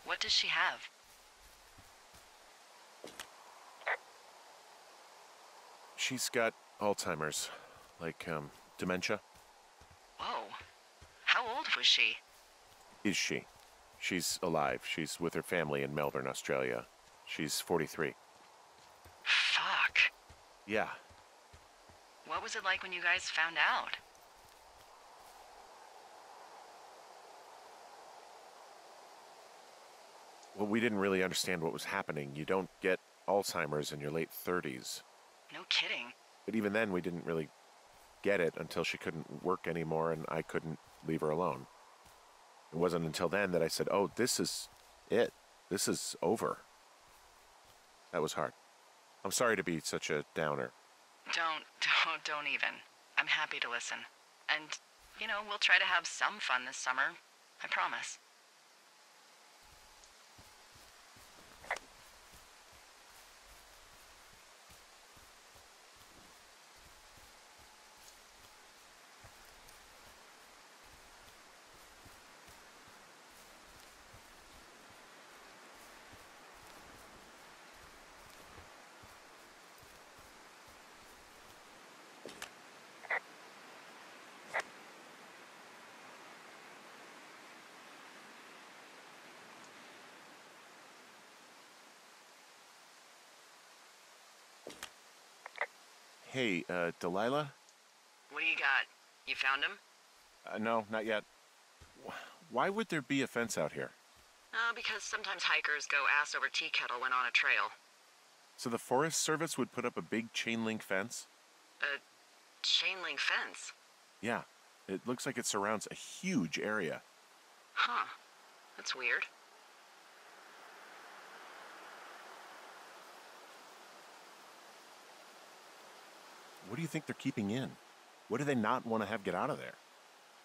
What does she have? She's got Alzheimer's, like, dementia. Whoa. How old was she? Is she? She's alive. She's with her family in Melbourne, Australia. She's 43. Fuck. Yeah. What was it like when you guys found out? Well, we didn't really understand what was happening. You don't get Alzheimer's in your late 30s. No kidding. But even then, we didn't really get it until she couldn't work anymore and I couldn't leave her alone. It wasn't until then that I said, oh, this is it. This is over. That was hard. I'm sorry to be such a downer. Don't even. I'm happy to listen. And, we'll try to have some fun this summer. I promise. Hey, Delilah? What do you got? You found him? No, not yet. Why would there be a fence out here? Because sometimes hikers go ass over tea kettle when on a trail. So the Forest Service would put up a big chain link fence? A chain link fence? Yeah. It looks like it surrounds a huge area. Huh. That's weird. What do you think they're keeping in? What do they not want to have get out of there?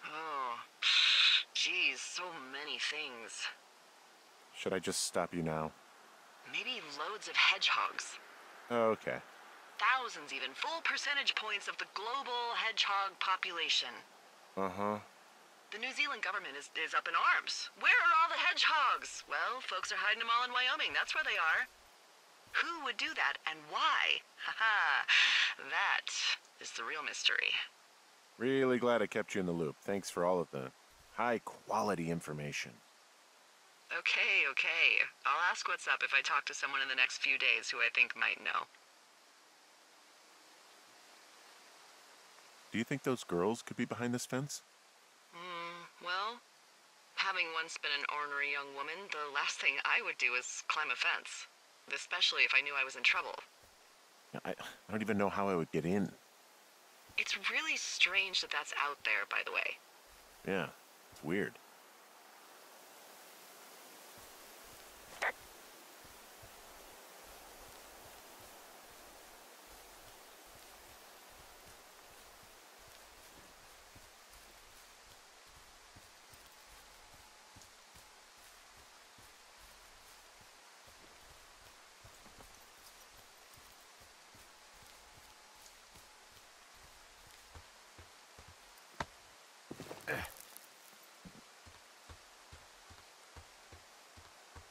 Oh, geez, so many things. Should I just stop you now? Maybe loads of hedgehogs. Okay. Thousands even, full percentage points of the global hedgehog population. Uh-huh. The New Zealand government is up in arms. Where are all the hedgehogs? Well, folks are hiding them all in Wyoming, that's where they are. Who would do that and why? Haha, that is the real mystery. Really glad I kept you in the loop. Thanks for all of the high-quality information. Okay. I'll ask what's up if I talk to someone in the next few days who I think might know. Do you think those girls could be behind this fence? Well, having once been an ornery young woman, the last thing I would do is climb a fence. Especially if I knew I was in trouble. I don't even know how I would get in. It's really strange that that's out there, by the way. Yeah, it's weird.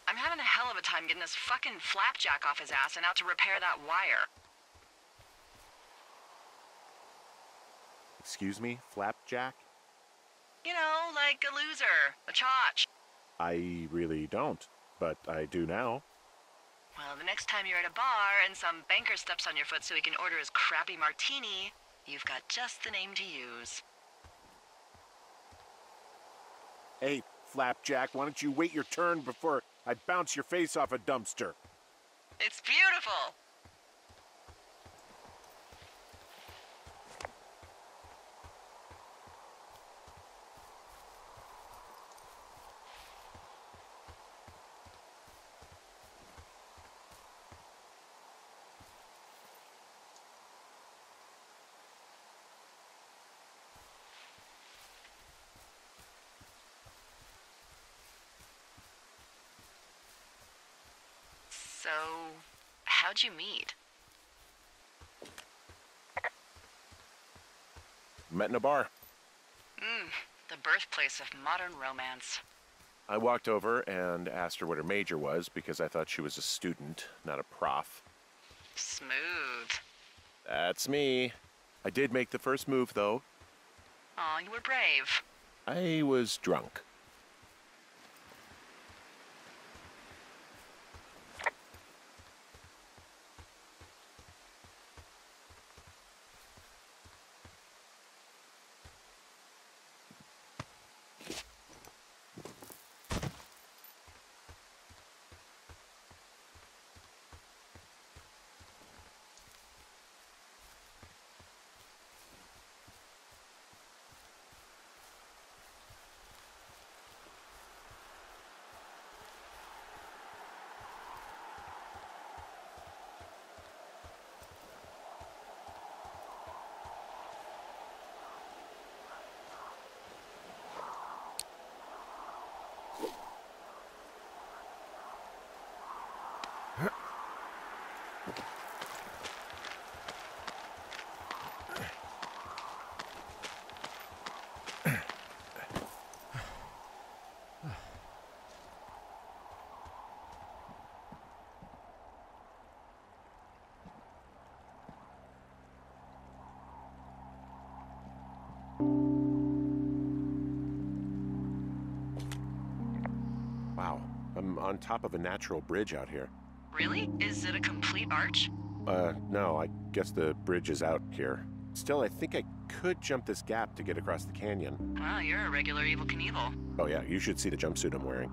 I'm having a hell of a time getting this fucking flapjack off his ass and out to repair that wire. Excuse me? Flapjack? Like a loser, a chotch. I really don't, but I do now. Well, the next time you're at a bar and some banker steps on your foot so he can order his crappy martini, you've got just the name to use. Hey, Flapjack, why don't you wait your turn before I bounce your face off a dumpster? It's beautiful! So, how'd you meet? Met in a bar. The birthplace of modern romance. I walked over and asked her what her major was because I thought she was a student, not a prof. Smooth. That's me. I did make the first move, though. Aw, you were brave. I was drunk. Wow, I'm on top of a natural bridge out here. Really? Is it a complete arch? No, I guess the bridge is out here. Still, I think I could jump this gap to get across the canyon. Well, you're a regular Evel Knievel. Oh yeah, you should see the jumpsuit I'm wearing.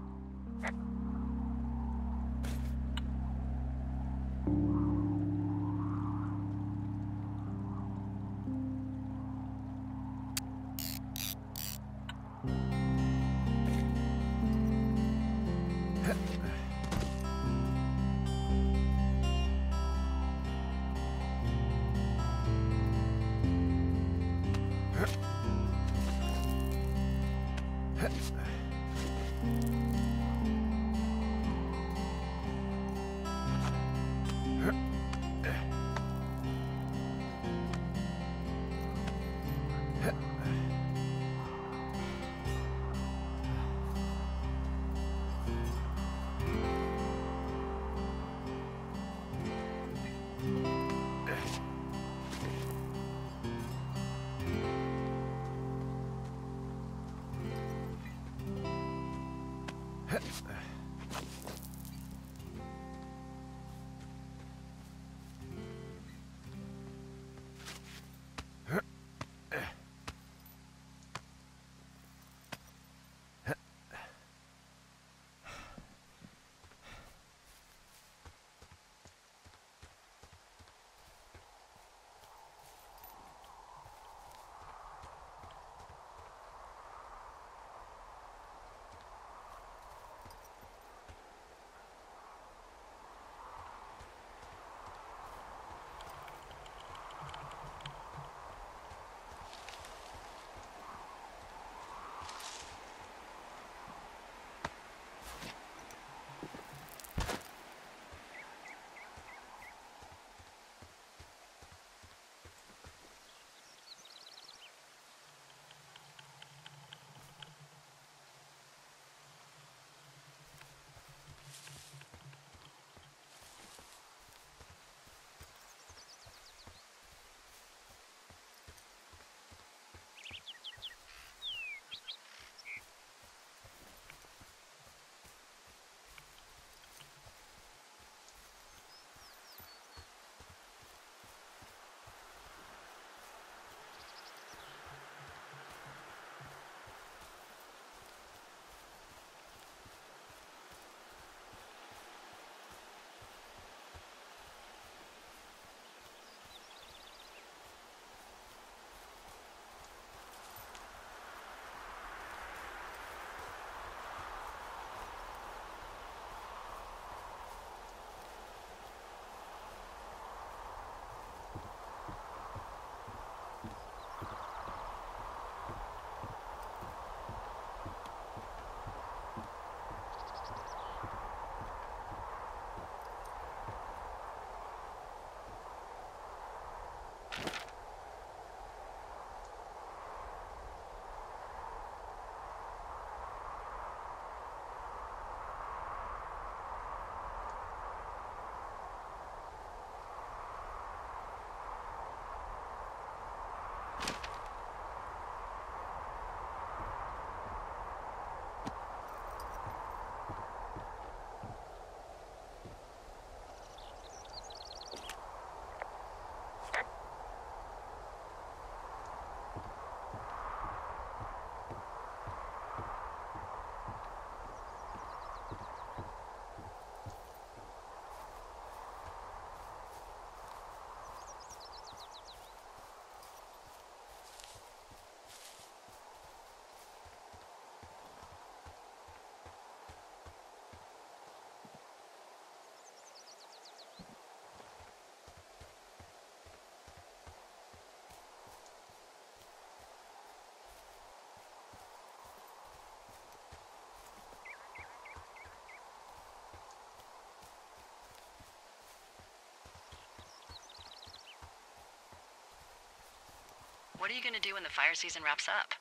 What are you gonna do when the fire season wraps up?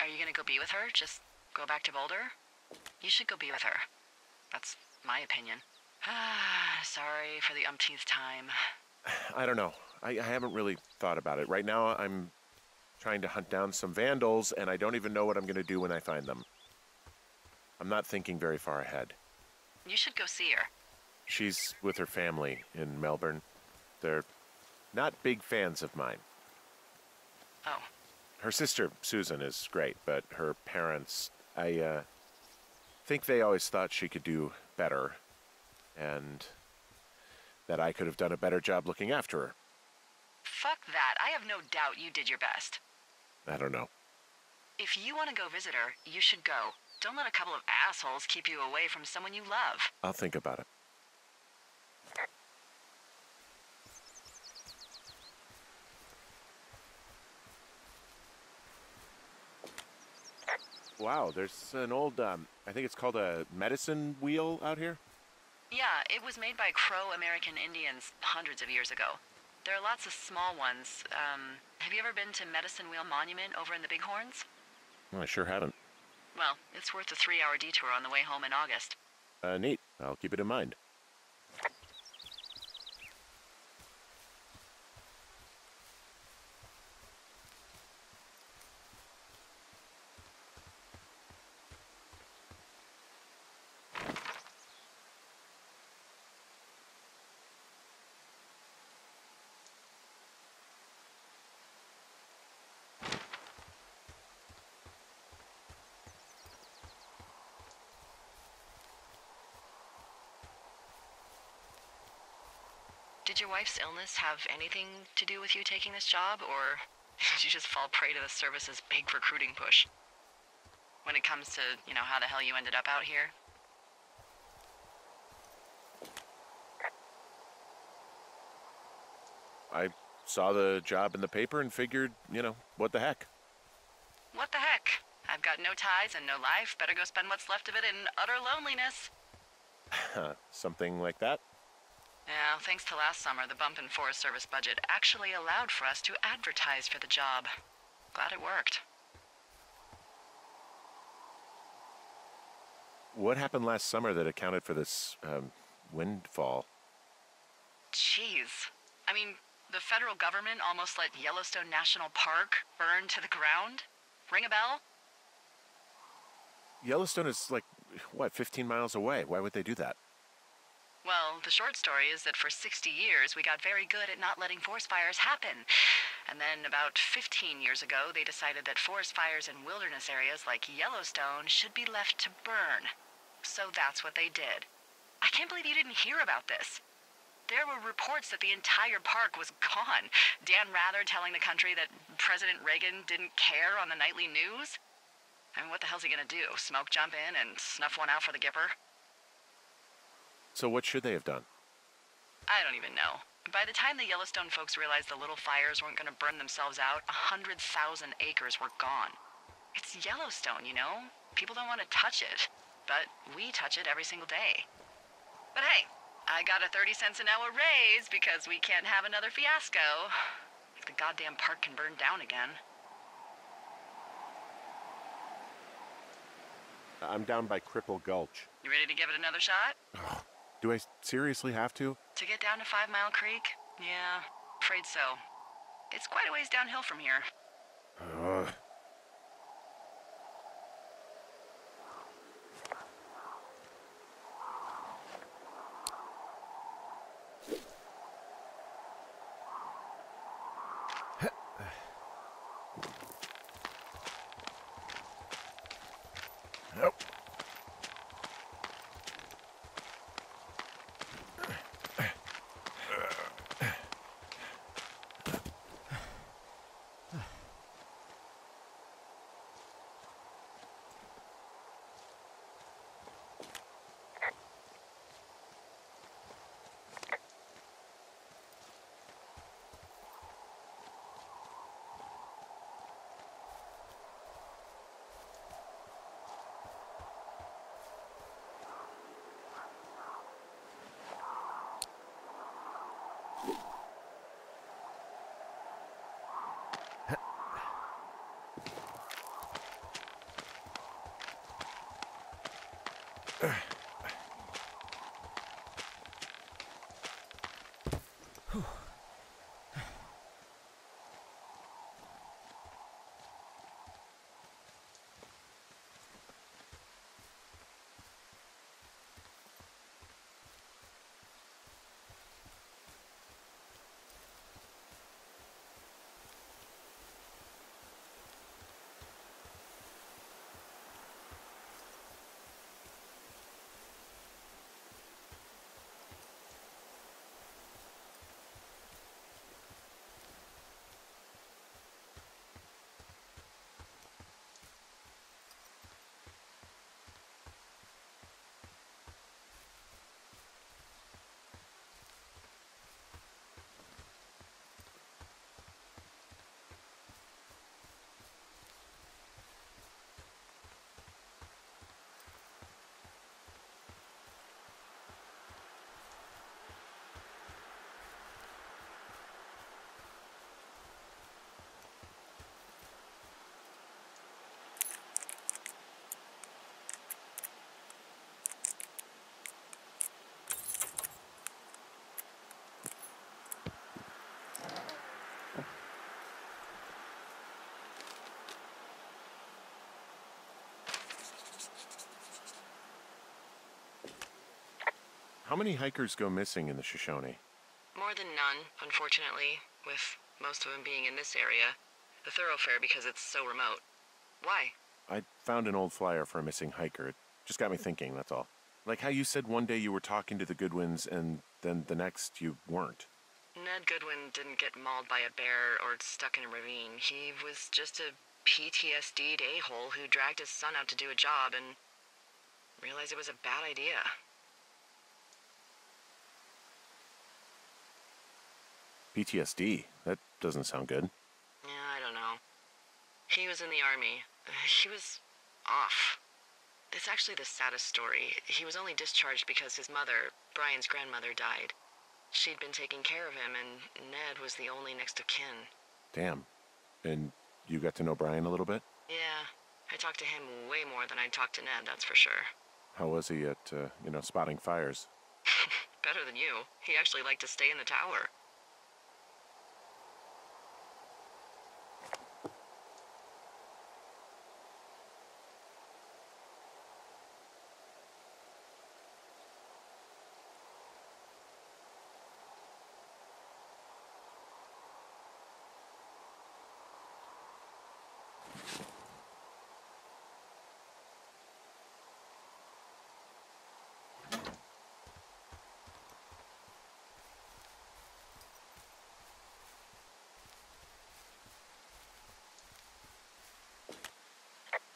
Are you gonna go be with her? Just go back to Boulder? You should go be with her. That's my opinion. Sorry for the umpteenth time. I don't know. I haven't really thought about it. Right now, I'm trying to hunt down some vandals, and I don't even know what I'm going to do when I find them. I'm not thinking very far ahead. You should go see her. She's with her family in Melbourne. They're not big fans of mine. Oh. Her sister, Susan, is great, but her parents, I think they always thought she could do better, and that I could have done a better job looking after her. Fuck that. I have no doubt you did your best. I don't know. If you want to go visit her, you should go. Don't let a couple of assholes keep you away from someone you love. I'll think about it. Wow, there's an old, I think it's called a medicine wheel out here. Yeah, it was made by Crow American Indians hundreds of years ago. There are lots of small ones. Have you ever been to Medicine Wheel Monument over in the Bighorns? Well, I sure haven't. Well, it's worth a 3-hour detour on the way home in August. Neat. I'll keep it in mind. Did your wife's illness have anything to do with you taking this job, or did you just fall prey to the service's big recruiting push? When it comes to, how the hell you ended up out here? I saw the job in the paper and figured, what the heck? What the heck? I've got no ties and no life. Better go spend what's left of it in utter loneliness. Something like that? Yeah, thanks to last summer, the bump in Forest Service budget actually allowed for us to advertise for the job. Glad it worked. What happened last summer that accounted for this, windfall? Jeez. I mean, the federal government almost let Yellowstone National Park burn to the ground? Ring a bell? Yellowstone is 15 miles away. Why would they do that? Well, the short story is that for 60 years, we got very good at not letting forest fires happen. And then about 15 years ago, they decided that forest fires in wilderness areas like Yellowstone should be left to burn. So that's what they did. I can't believe you didn't hear about this. There were reports that the entire park was gone. Dan Rather telling the country that President Reagan didn't care on the nightly news. I mean, what the hell's he gonna do? Smoke jump in and snuff one out for the Gipper? So what should they have done? I don't even know. By the time the Yellowstone folks realized the little fires weren't gonna burn themselves out, 100,000 acres were gone. It's Yellowstone, People don't want to touch it. But we touch it every single day. But hey, I got a 30 cents an hour raise because we can't have another fiasco. If the goddamn park can burn down again. I'm down by Cripple Gulch. You ready to give it another shot? Do I seriously have to? To get down to 5 Mile Creek? Yeah, afraid so. It's quite a ways downhill from here. Nope. How many hikers go missing in the Shoshone? More than none, unfortunately, with most of them being in this area. The thoroughfare because it's so remote. Why? I found an old flyer for a missing hiker. It just got me thinking, that's all. Like how you said one day you were talking to the Goodwins and then the next you weren't. Ned Goodwin didn't get mauled by a bear or stuck in a ravine. He was just a PTSD'd a-hole who dragged his son out to do a job and realized it was a bad idea. PTSD? That doesn't sound good. Yeah, I don't know. He was in the army. He was off. It's actually the saddest story. He was only discharged because his mother, Brian's grandmother, died. She'd been taking care of him, and Ned was the only next of kin. Damn. And you got to know Brian a little bit? Yeah, I talked to him way more than I talked to Ned, that's for sure. How was he at, spotting fires? Better than you. He actually liked to stay in the tower.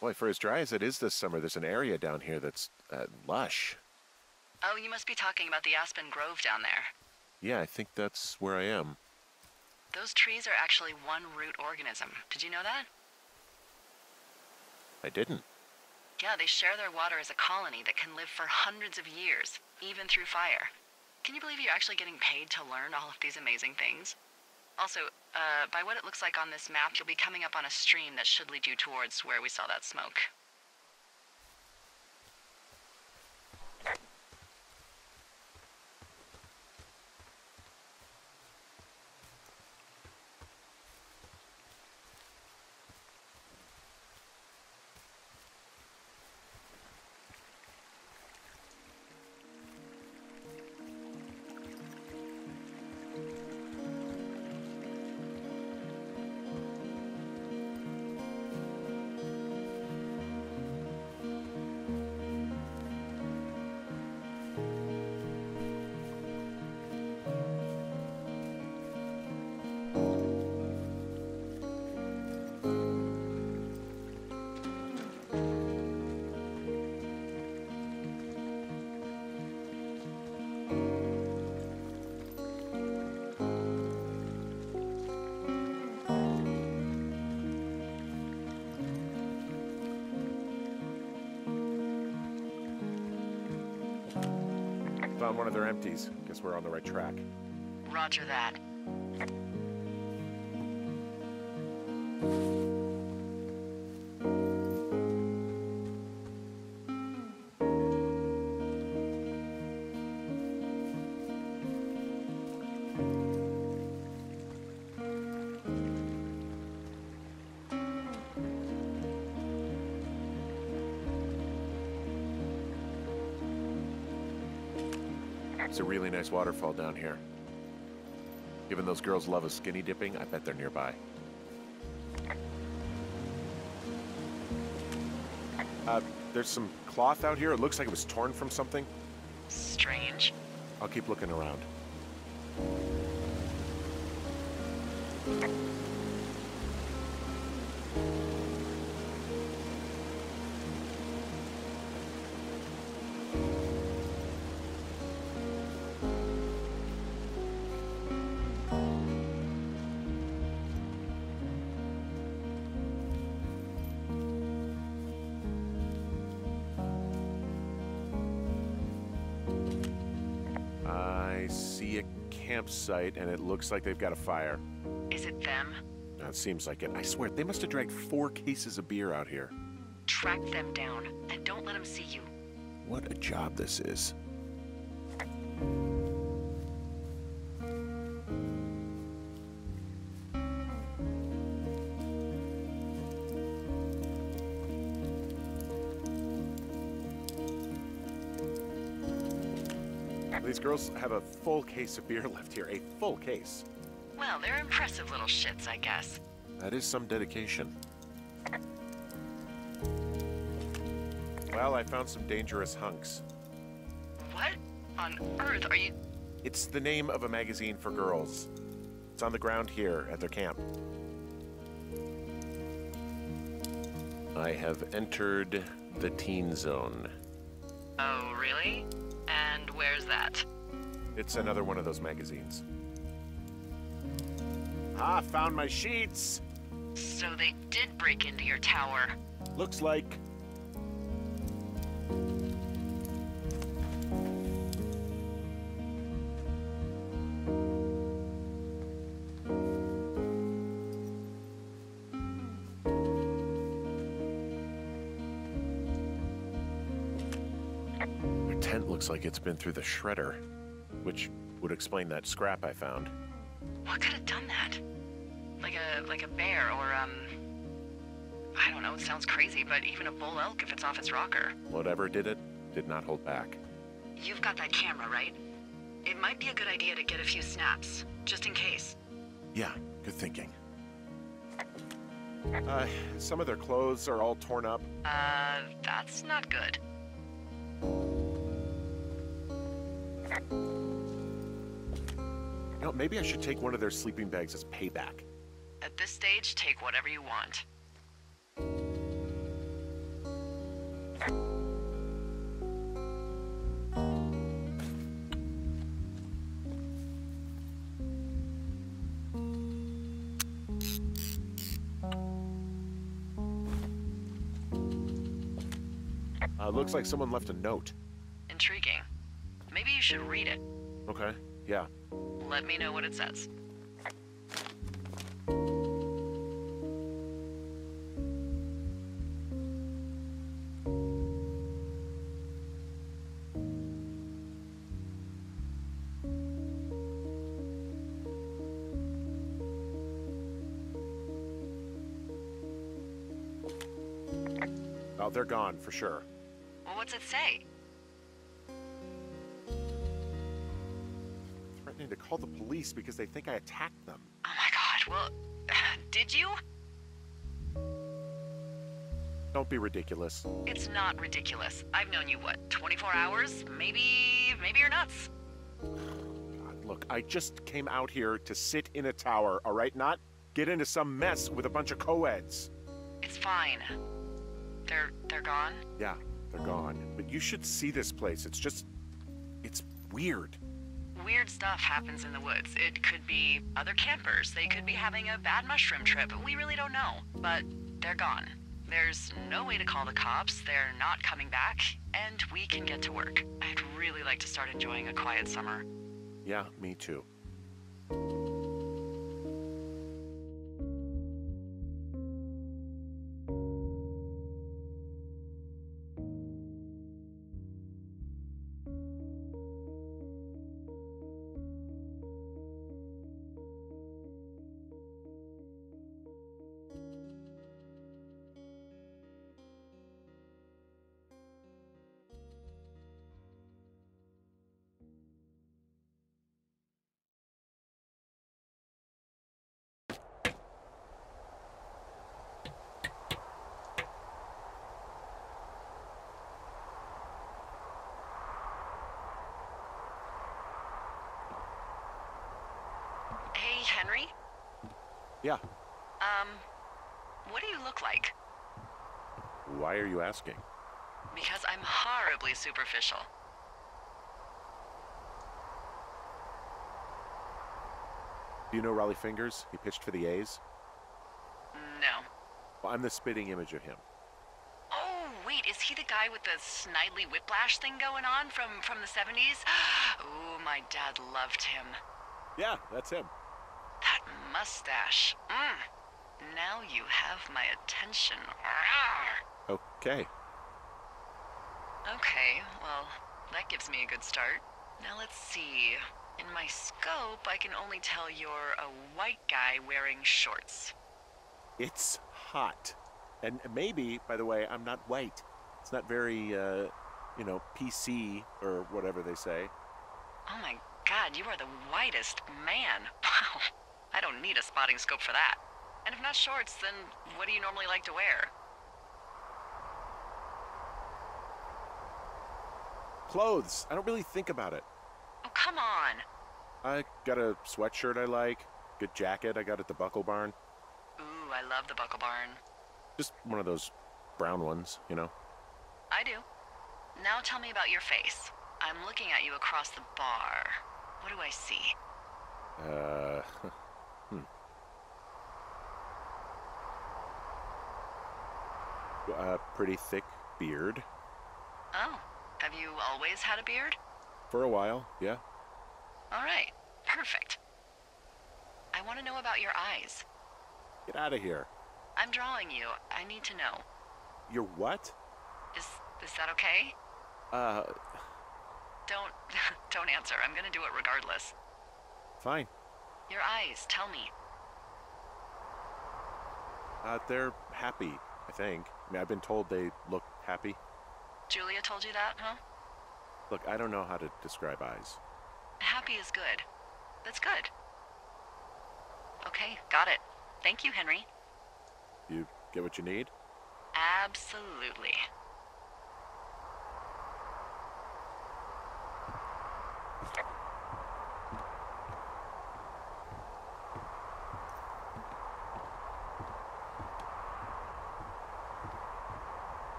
Boy, for as dry as it is this summer, there's an area down here that's lush. Oh, you must be talking about the Aspen Grove down there. Yeah, I think that's where I am. Those trees are actually one root organism. Did you know that? I didn't. Yeah, they share their water as a colony that can live for hundreds of years, even through fire. Can you believe you're actually getting paid to learn all of these amazing things? Also, by what it looks like on this map, you'll be coming up on a stream that should lead you towards where we saw that smoke. Found one of their empties. Guess we're on the right track. Roger that. It's a really nice waterfall down here. Given those girls love a skinny dipping, I bet they're nearby. There's some cloth out here. It looks like it was torn from something. Strange. I'll keep looking around. I see a campsite, and it looks like they've got a fire. Is it them? It seems like it. I swear, they must have dragged 4 cases of beer out here. Track them down, and don't let them see you. What a job this is. These girls have a full case of beer left here. A full case. Well, they're impressive little shits, I guess. That is some dedication. Well, I found some dangerous hunks. What on earth are you... It's the name of a magazine for girls. It's on the ground here at their camp. I have entered the teen zone. Oh, really? And where's that? It's another one of those magazines. Ah, found my sheets! So they did break into your tower. Looks like... Their tent looks like it's been through the shredder, which would explain that scrap I found. What could have done that? Like a bear or, I don't know, it sounds crazy, but even a bull elk if it's off its rocker. Whatever did it, did not hold back. You've got that camera, right? It might be a good idea to get a few snaps, just in case. Yeah, good thinking. Some of their clothes are all torn up. That's not good. You know, maybe I should take one of their sleeping bags as payback. At this stage, take whatever you want. Looks like someone left a note. Intriguing. Maybe you should read it. Okay, yeah. Let me know what it says. Oh, they're gone, for sure. Well, what's it say? Threatening to call the police because they think I attacked them. Oh my god, well, did you? Don't be ridiculous. It's not ridiculous. I've known you, what, 24 hours? Maybe you're nuts. God, look, I just came out here to sit in a tower, all right? Not get into some mess with a bunch of co-eds. It's fine. They're gone? Yeah, they're gone. But you should see this place. It's weird. Weird stuff happens in the woods. It could be other campers. They could be having a bad mushroom trip. We really don't know. But they're gone. There's no way to call the cops. They're not coming back. And we can get to work. I'd really like to start enjoying a quiet summer. Yeah, me too. Hey, Henry? Yeah. What do you look like? Why are you asking? Because I'm horribly superficial. Do you know Raleigh Fingers? He pitched for the A's. No. Well, I'm the spitting image of him. Oh, wait, is he the guy with the snidely whiplash thing going on from the 70s? Ooh, my dad loved him. Yeah, that's him. That mustache. Now you have my attention. Okay. Okay, well, that gives me a good start. Now let's see. In my scope, I can only tell you're a white guy wearing shorts. It's hot. And maybe, by the way, I'm not white. It's not very, PC or whatever they say. Oh my God, you are the whitest man. Wow. I don't need a spotting scope for that. And if not shorts, then what do you normally like to wear? Clothes. I don't really think about it. Oh, come on. I got a sweatshirt I like. Good jacket I got at the Buckle Barn. Ooh, I love the Buckle Barn. Just one of those brown ones, you know? I do. Now tell me about your face. I'm looking at you across the bar. What do I see? A pretty thick beard. Oh, have you always had a beard? For a while, yeah. All right, perfect. I want to know about your eyes. Get out of here. I'm drawing you. I need to know. You're what? Is that okay? Don't don't answer. I'm gonna do it regardless. Fine. Your eyes, tell me. They're happy, I think. I mean, I've been told they look happy. Julia told you that, huh? Look, I don't know how to describe eyes. Happy is good. That's good. Okay, got it. Thank you, Henry. You get what you need? Absolutely.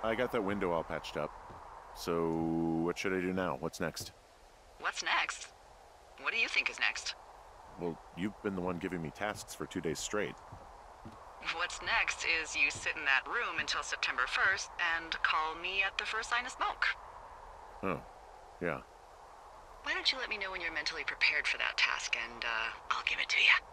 I got that window all patched up. So, what should I do now? What's next? What's next? What do you think is next? Well, you've been the one giving me tasks for 2 days straight. What's next is you sit in that room until September 1st and call me at the first sign of smoke. Oh, yeah. Why don't you let me know when you're mentally prepared for that task and, I'll give it to you.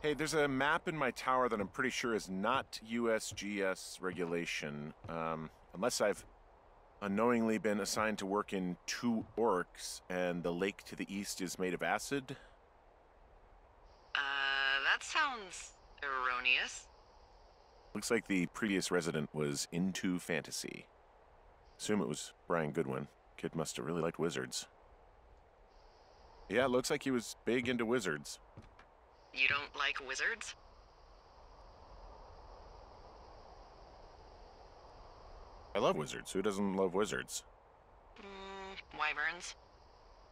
Hey, there's a map in my tower that I'm pretty sure is not USGS regulation. Unless I've... unknowingly been assigned to work in 2 orcs, and the lake to the east is made of acid? That sounds erroneous. Looks like the previous resident was into fantasy. Assume it was Brian Goodwin. Kid must have really liked wizards. Yeah, looks like he was big into wizards. You don't like wizards? I love wizards. Who doesn't love wizards? Wyverns.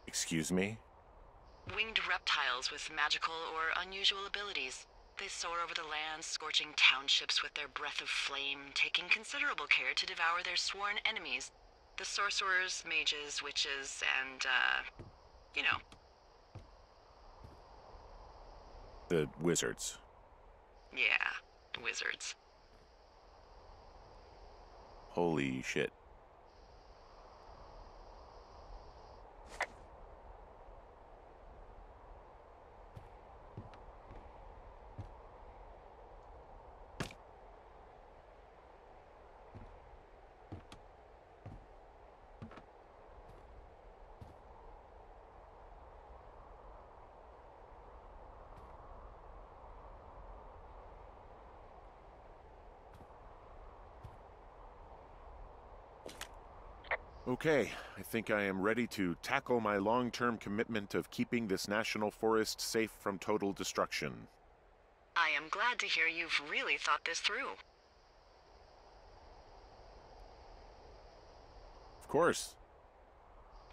Excuse me? Winged reptiles with magical or unusual abilities. They soar over the lands, scorching townships with their breath of flame, taking considerable care to devour their sworn enemies. The sorcerers, mages, witches, and, you know. The wizards. Yeah, wizards. Holy shit. Okay, I think I am ready to tackle my long-term commitment of keeping this national forest safe from total destruction. I am glad to hear you've really thought this through. Of course.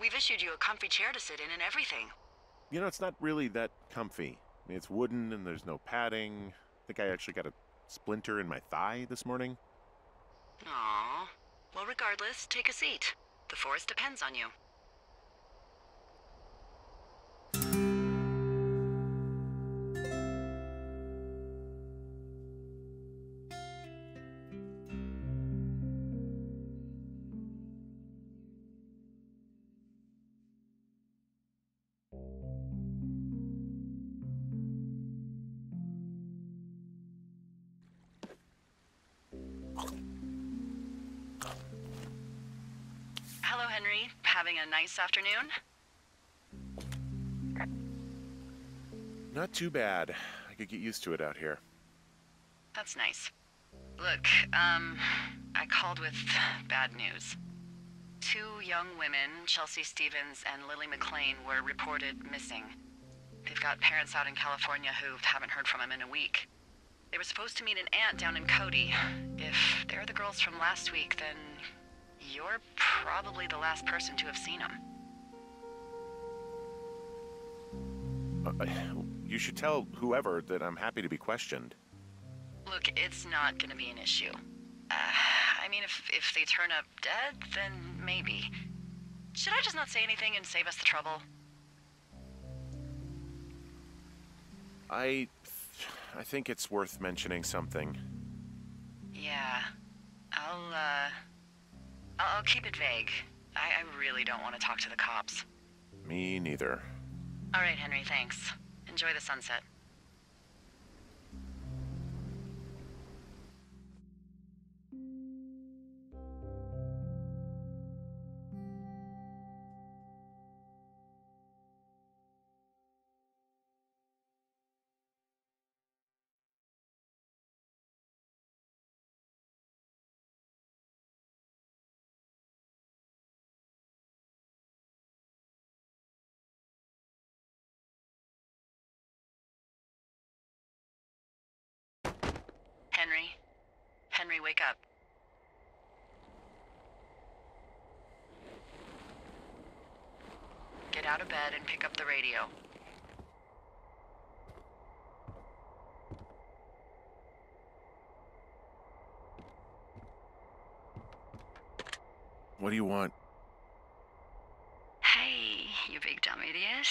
We've issued you a comfy chair to sit in and everything. You know, it's not really that comfy. I mean, it's wooden and there's no padding. I think I actually got a splinter in my thigh this morning. Aww. Well, regardless, take a seat. The forest depends on you. Hello, Henry. Having a nice afternoon? Not too bad. I could get used to it out here. That's nice. Look, I called with bad news. 2 young women, Chelsea Stevens and Lily McLean, were reported missing. They've got parents out in California who haven't heard from them in a week. They were supposed to meet an aunt down in Cody. If they're the girls from last week, then you're probably the last person to have seen them. You should tell whoever that I'm happy to be questioned. Look, it's not gonna be an issue. I mean, if they turn up dead, then maybe. Should I just not say anything and save us the trouble? I think it's worth mentioning something. Yeah. I'll keep it vague. I really don't want to talk to the cops. Me neither. All right, Henry, thanks. Enjoy the sunset. Henry? Henry, wake up. Get out of bed and pick up the radio. What do you want? Hey, you big dumb idiot.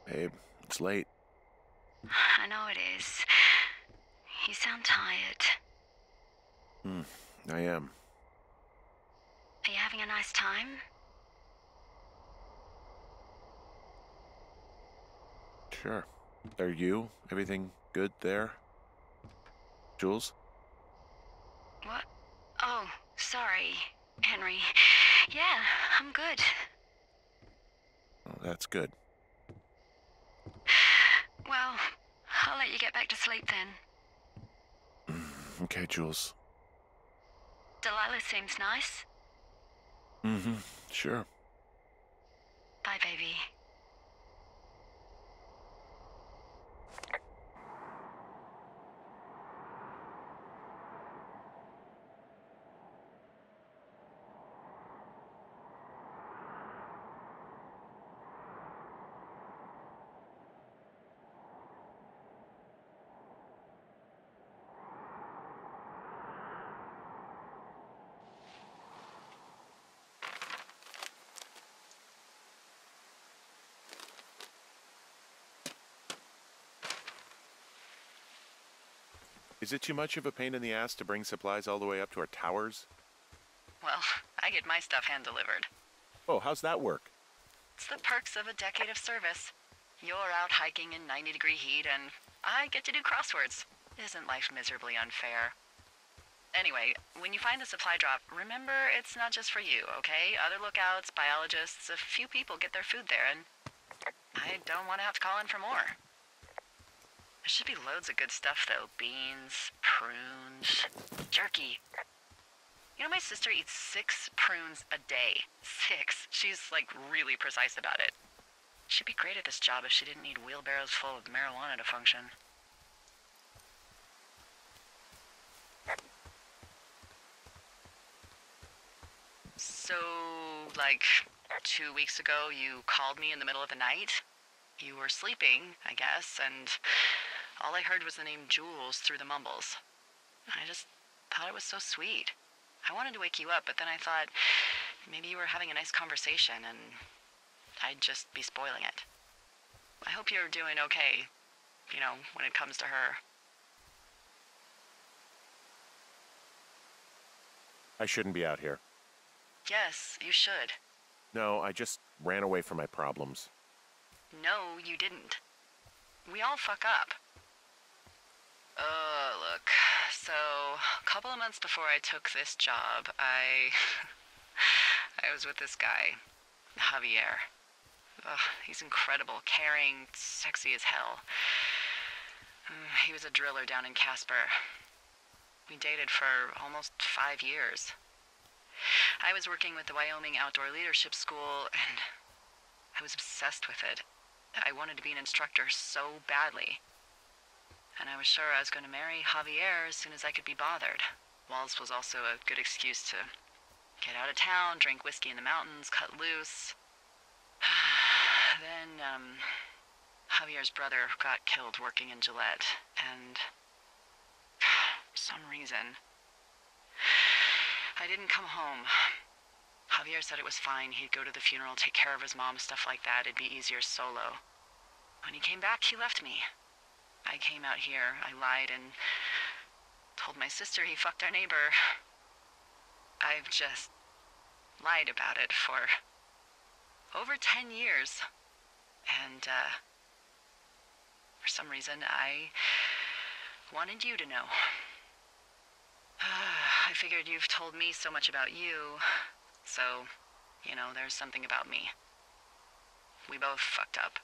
Babe, it's late. I know it is. You sound tired. I am. Are you having a nice time? Sure. Are you? Everything good there? Jules? What? Oh, sorry, Henry. Yeah, I'm good. Oh, that's good. Well, I'll let you get back to sleep then. Okay, Jules. Delilah seems nice. Mm-hmm. Sure. Bye, baby. Is it too much of a pain in the ass to bring supplies all the way up to our towers? Well, I get my stuff hand-delivered. Oh, how's that work? It's the perks of a decade of service. You're out hiking in 90-degree heat, and I get to do crosswords. Isn't life miserably unfair? Anyway, when you find the supply drop, remember it's not just for you, okay? Other lookouts, biologists, a few people get their food there, and I don't want to have to call in for more. There should be loads of good stuff, though. Beans, prunes, jerky. You know, my sister eats 6 prunes a day. 6. She's, like, really precise about it. She'd be great at this job if she didn't need wheelbarrows full of marijuana to function. So, like, 2 weeks ago, you called me in the middle of the night? You were sleeping, I guess, and all I heard was the name Jules through the mumbles. I just thought it was so sweet. I wanted to wake you up, but then I thought maybe you were having a nice conversation and I'd just be spoiling it. I hope you're doing okay, you know, when it comes to her. I shouldn't be out here. Yes, you should. No, I just ran away from my problems. No, you didn't. We all fuck up. Look. So, a couple of months before I took this job, I was with this guy, Javier. Ugh, he's incredible, caring, sexy as hell. He was a driller down in Casper. We dated for almost 5 years. I was working with the Wyoming Outdoor Leadership School, and I was obsessed with it. I wanted to be an instructor so badly. And I was sure I was going to marry Javier as soon as I could be bothered. Walls was also a good excuse to get out of town, drink whiskey in the mountains, cut loose. Then, Javier's brother got killed working in Gillette, and for some reason, I didn't come home. Javier said it was fine. He'd go to the funeral, take care of his mom, stuff like that. It'd be easier solo. When he came back, he left me. I came out here, I lied, and told my sister he fucked our neighbor. I've just lied about it for over 10 years. And, for some reason, I wanted you to know. I figured you've told me so much about you, so, you know, there's something about me. We both fucked up.